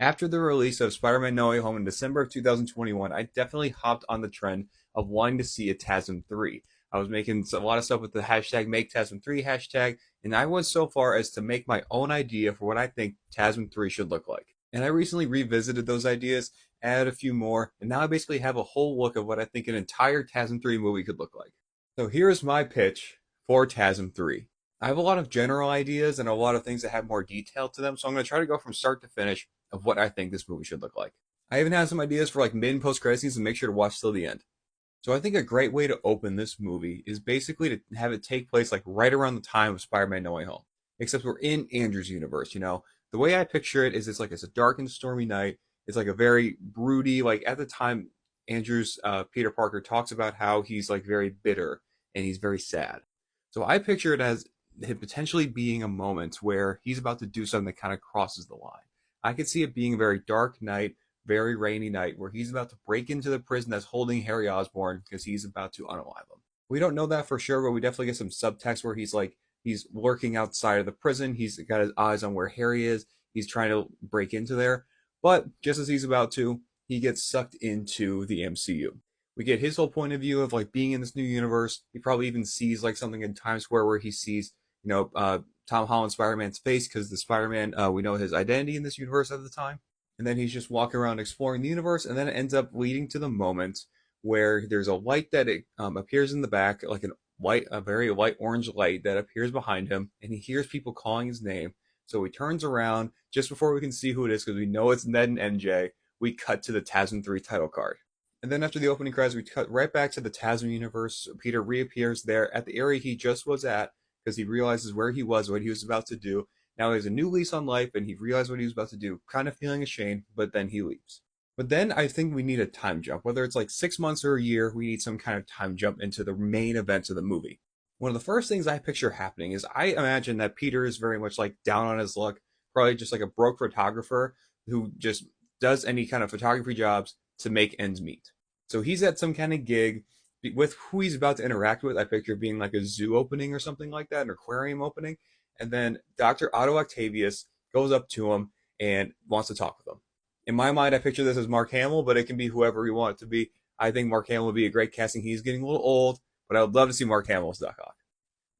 After the release of Spider-Man No Way Home in December of 2021, I definitely hopped on the trend of wanting to see a TASM3. I was making a lot of stuff with the hashtag MakeTASM3 hashtag, and I went so far as to make my own idea for what I think TASM3 should look like. And I recently revisited those ideas, added a few more, and now I basically have a whole look of what I think an entire TASM3 movie could look like. So here's my pitch for TASM3. I have a lot of general ideas and a lot of things that have more detail to them, so I'm going to try to go from start to finish of what I think this movie should look like. I even have some ideas for like mid and post credit scenes, and make sure to watch till the end. So I think a great way to open this movie is basically to have it take place like right around the time of Spider-Man No Way Home. Except we're in Andrew's universe, you know. The way I picture it is it's a dark and stormy night. It's like a very broody, like at the time Andrew's Peter Parker talks about how he's like very bitter and he's very sad. So I picture it as him potentially being a moment where he's about to do something that kind of crosses the line. I could see it being a very dark night, very rainy night, where he's about to break into the prison that's holding Harry Osborn because he's about to unalive him. We don't know that for sure, but we definitely get some subtext where he's lurking outside of the prison. He's got his eyes on where Harry is. He's trying to break into there. But just as he's about to, he gets sucked into the MCU. We get his whole point of view of like being in this new universe. He probably even sees like something in Times Square where he sees, Tom Holland Spider-Man's face because the Spider-Man, we know his identity in this universe at the time. And then he's just walking around exploring the universe, and then it ends up leading to the moment where there's a light that appears in the back, like a very light orange light that appears behind him, and he hears people calling his name. So he turns around just before we can see who it is because we know it's Ned and MJ. We cut to the TASM3 title card. And then after the opening credits, we cut right back to the TASM universe. Peter reappears there at the area he just was at because he realizes where he was, what he was about to do. Now he has a new lease on life and he realized what he was about to do, kind of feeling ashamed, but then he leaves. But then I think we need a time jump. Whether it's like 6 months or a year, we need some kind of time jump into the main events of the movie. One of the first things I picture happening is I imagine that Peter is very much like down on his luck, probably just like a broke photographer who just does any kind of photography jobs to make ends meet. So he's at some kind of gig with who he's about to interact with. I picture being like a zoo opening or something like that, an aquarium opening. And then Dr. Otto Octavius goes up to him and wants to talk with him. In my mind, I picture this as Mark Hamill, but it can be whoever we want it to be. I think Mark Hamill would be a great casting. He's getting a little old, but I would love to see Mark Hamill as Doc Ock.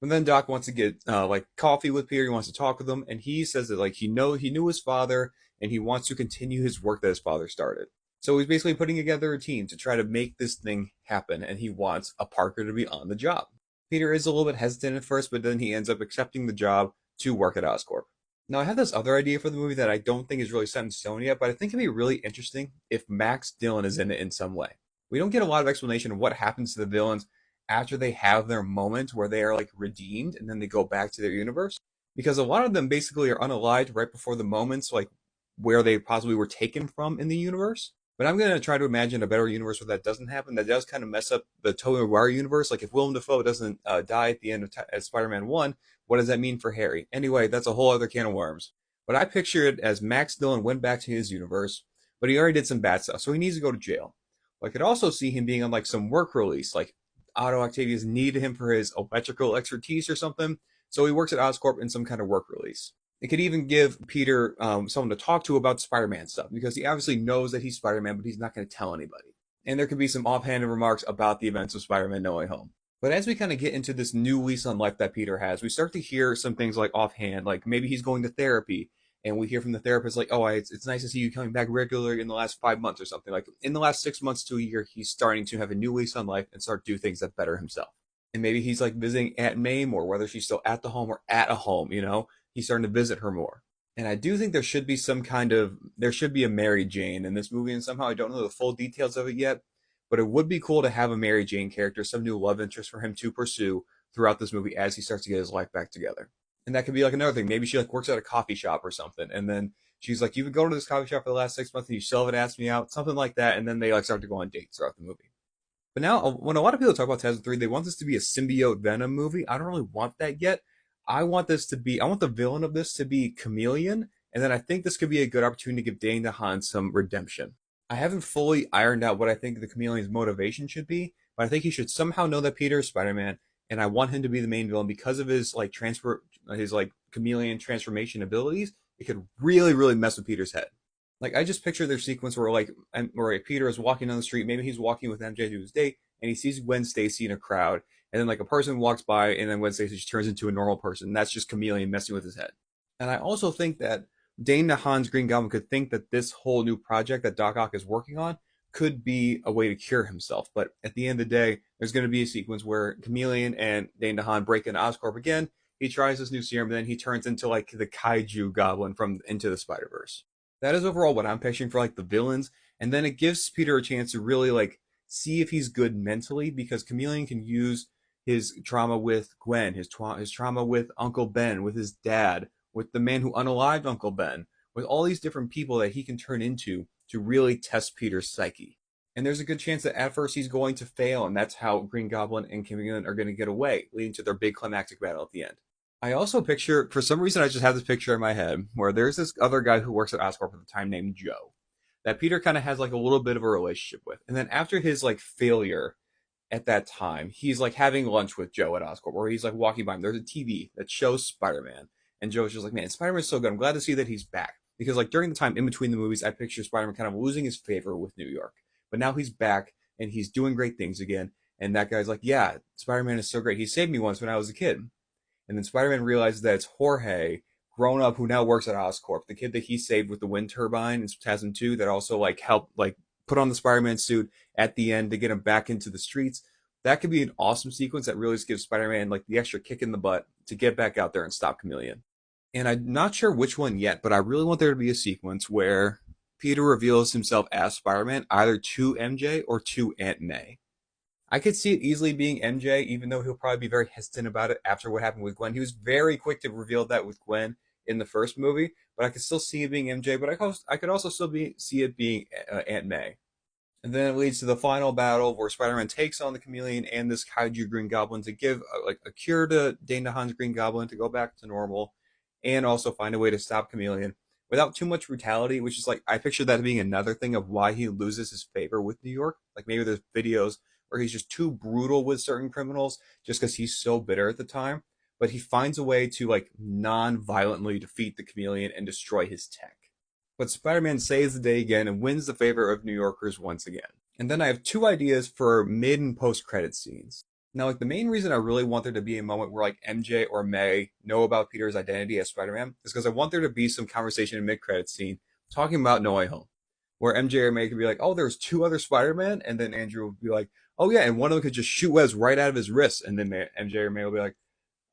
And then Doc wants to get like coffee with Peter. He wants to talk with him, and he says that like he knew his father, and he wants to continue his work that his father started. So he's basically putting together a team to try to make this thing happen, and he wants a Parker to be on the job. Peter is a little bit hesitant at first, but then he ends up accepting the job to work at Oscorp. Now, I have this other idea for the movie that I don't think is really set in stone yet, but I think it'd be really interesting if Max Dillon is in it in some way. We don't get a lot of explanation of what happens to the villains after they have their moment where they are like redeemed and then they go back to their universe. Because a lot of them basically are unalived right before the moments like where they possibly were taken from in the universe. But I'm going to try to imagine a better universe where that doesn't happen. That does kind of mess up the Tobey Maguire universe. Like if Willem Dafoe doesn't die at the end of Spider-Man 1, what does that mean for Harry? Anyway, that's a whole other can of worms. But I picture it as Max Dillon went back to his universe, but he already did some bad stuff, so he needs to go to jail. I could also see him being on like some work release, like Otto Octavius needed him for his electrical expertise or something, so he works at Oscorp in some kind of work release. It could even give Peter someone to talk to about Spider-Man stuff because he obviously knows that he's Spider-Man, but he's not going to tell anybody. And there could be some offhanded remarks about the events of Spider-Man No Way Home. But as we kind of get into this new lease on life that Peter has, we start to hear some things like offhand, like maybe he's going to therapy, and we hear from the therapist like, "Oh, it's nice to see you coming back regularly in the last 5 months or something." Like in the last 6 months to a year, he's starting to have a new lease on life and start to do things that better himself. And maybe he's like visiting Aunt May more, whether she's still at the home or at a home, he's starting to visit her more. And I do think there should be a Mary Jane in this movie, and somehow I don't know the full details of it yet, but it would be cool to have a Mary Jane character, some new love interest for him to pursue throughout this movie as he starts to get his life back together. And that could be like another thing. Maybe she like works at a coffee shop or something, and then she's like, "You've been going to this coffee shop for the last 6 months, and you still haven't asked me out," something like that. And then they like start to go on dates throughout the movie. But now, when a lot of people talk about TASM3, they want this to be a symbiote Venom movie. I don't really want that yet. I want the villain of this to be Chameleon, and then I think this could be a good opportunity to give Dane DeHaan some redemption. I haven't fully ironed out what I think the Chameleon's motivation should be, but I think he should somehow know that Peter is Spider-Man, and I want him to be the main villain because of his his chameleon transformation abilities. It could really, really mess with Peter's head. Like I just picture their sequence where Peter is walking down the street. Maybe he's walking with MJ to his date, and he sees Gwen Stacy in a crowd, and then like a person walks by, and then Gwen Stacy just turns into a normal person. That's just Chameleon messing with his head. And I also think that Dane DeHaan's Green Goblin could think that this whole new project that Doc Ock is working on could be a way to cure himself. But at the end of the day, there's going to be a sequence where Chameleon and Dane DeHaan break into Oscorp again. He tries this new serum, and then he turns into like the kaiju goblin from Into the Spider-Verse. That is overall what I'm picturing for like the villains. And then it gives Peter a chance to really like see if he's good mentally because Chameleon can use his trauma with Gwen, his trauma with Uncle Ben, with his dad, with the man who unalived Uncle Ben, with all these different people that he can turn into to really test Peter's psyche. And there's a good chance that at first he's going to fail, and that's how Green Goblin and Chameleon are going to get away, leading to their big climactic battle at the end. I also picture, for some reason, I just have this picture in my head where there's this other guy who works at Oscorp at the time named Joe that Peter kind of has like a little bit of a relationship with. And then after his like failure at that time, he's like having lunch with Joe at Oscorp, where he's like walking by him. There's a TV that shows Spider-Man, and Joe's just like, "Man, Spider-Man's so good. I'm glad to see that he's back." Because like during the time in between the movies, I picture Spider-Man kind of losing his favor with New York, but now he's back and he's doing great things again. And that guy's like, "Yeah, Spider-Man is so great. He saved me once when I was a kid." And then Spider-Man realizes that it's Jorge, grown up, who now works at Oscorp, the kid that he saved with the wind turbine in TASM 2 that also like helped like put on the Spider-Man suit at the end to get him back into the streets. That could be an awesome sequence that really just gives Spider-Man like the extra kick in the butt to get back out there and stop Chameleon. And I'm not sure which one yet, but I really want there to be a sequence where Peter reveals himself as Spider-Man either to MJ or to Aunt May. I could see it easily being MJ, even though he'll probably be very hesitant about it after what happened with Gwen. He was very quick to reveal that with Gwen in the first movie, but I could still see it being MJ. But I could also still see it being Aunt May. And then it leads to the final battle where Spider-Man takes on the Chameleon and this Kaiju Green Goblin to give like a cure to Dane DeHaan's Green Goblin to go back to normal, and also find a way to stop Chameleon without too much brutality. Which is like I picture that being another thing of why he loses his favor with New York. Like maybe there's videos where he's just too brutal with certain criminals just because he's so bitter at the time. But he finds a way to like non-violently defeat the Chameleon and destroy his tech. But Spider-Man saves the day again and wins the favor of New Yorkers once again. And then I have two ideas for mid and post-credit scenes. Now, like the main reason I really want there to be a moment where like MJ or May know about Peter's identity as Spider-Man is because I want there to be some conversation in mid-credit scene talking about No Way Home, where MJ or May could be like, "Oh, there's two other Spider-Man," and then Andrew would be like, "Oh yeah," and one of them could just shoot webs right out of his wrist, and then MJ or May will be like,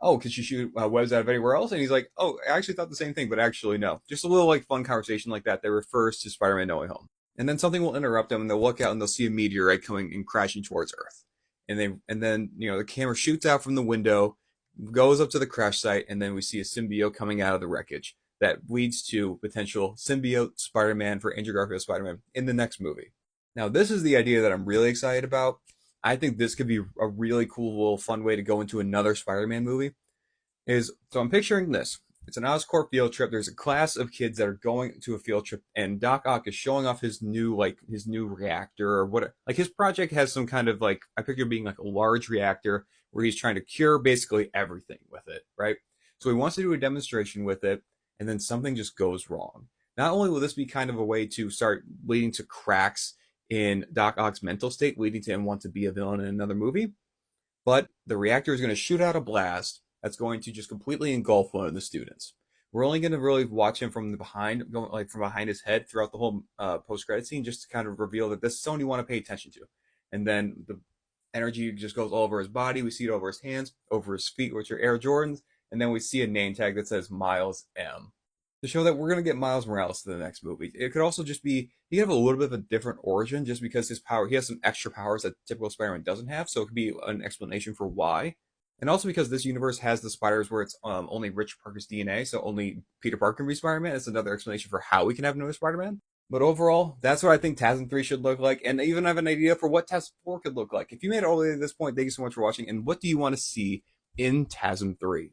"Oh, could you shoot webs out of anywhere else?" And he's like, "Oh, I actually thought the same thing, but actually no." Just a little like fun conversation like that refers to Spider-Man No Way Home. And then something will interrupt them, and they'll look out and they'll see a meteorite coming and crashing towards Earth. And then the camera shoots out from the window, goes up to the crash site, and then we see a symbiote coming out of the wreckage that leads to potential symbiote Spider-Man for Andrew Garfield's Spider-Man in the next movie. Now, this is the idea that I'm really excited about. I think this could be a really cool, little fun way to go into another Spider-Man movie. So I'm picturing this. It's an Oscorp field trip. There's a class of kids that are going to a field trip, and Doc Ock is showing off his new reactor or what. Like his project has some kind of like I picture being like a large reactor where he's trying to cure basically everything with it, right? So he wants to do a demonstration with it, and then something just goes wrong. Not only will this be kind of a way to start leading to cracks in Doc Ock's mental state, leading to him want to be a villain in another movie, but the reactor is going to shoot out a blast that's going to just completely engulf one of the students. We're only going to really watch him from the behind, going like from behind his head throughout the whole post-credit scene, just to kind of reveal that this is someone you want to pay attention to. And then the energy just goes all over his body. We see it over his hands, over his feet, which are Air Jordans, and then we see a name tag that says Miles M. To show that we're going to get Miles Morales to the next movie. It could also just be, he could have a little bit of a different origin just because he has some extra powers that typical Spider-Man doesn't have, so it could be an explanation for why. And also because this universe has the spiders where it's only Rich Parker's DNA, so only Peter Parker can be Spider-Man. It's another explanation for how we can have another Spider-Man. But overall, that's what I think TASM 3 should look like, and I even have an idea for what TASM 4 could look like. If you made it all the way to this point, thank you so much for watching, and what do you want to see in TASM 3?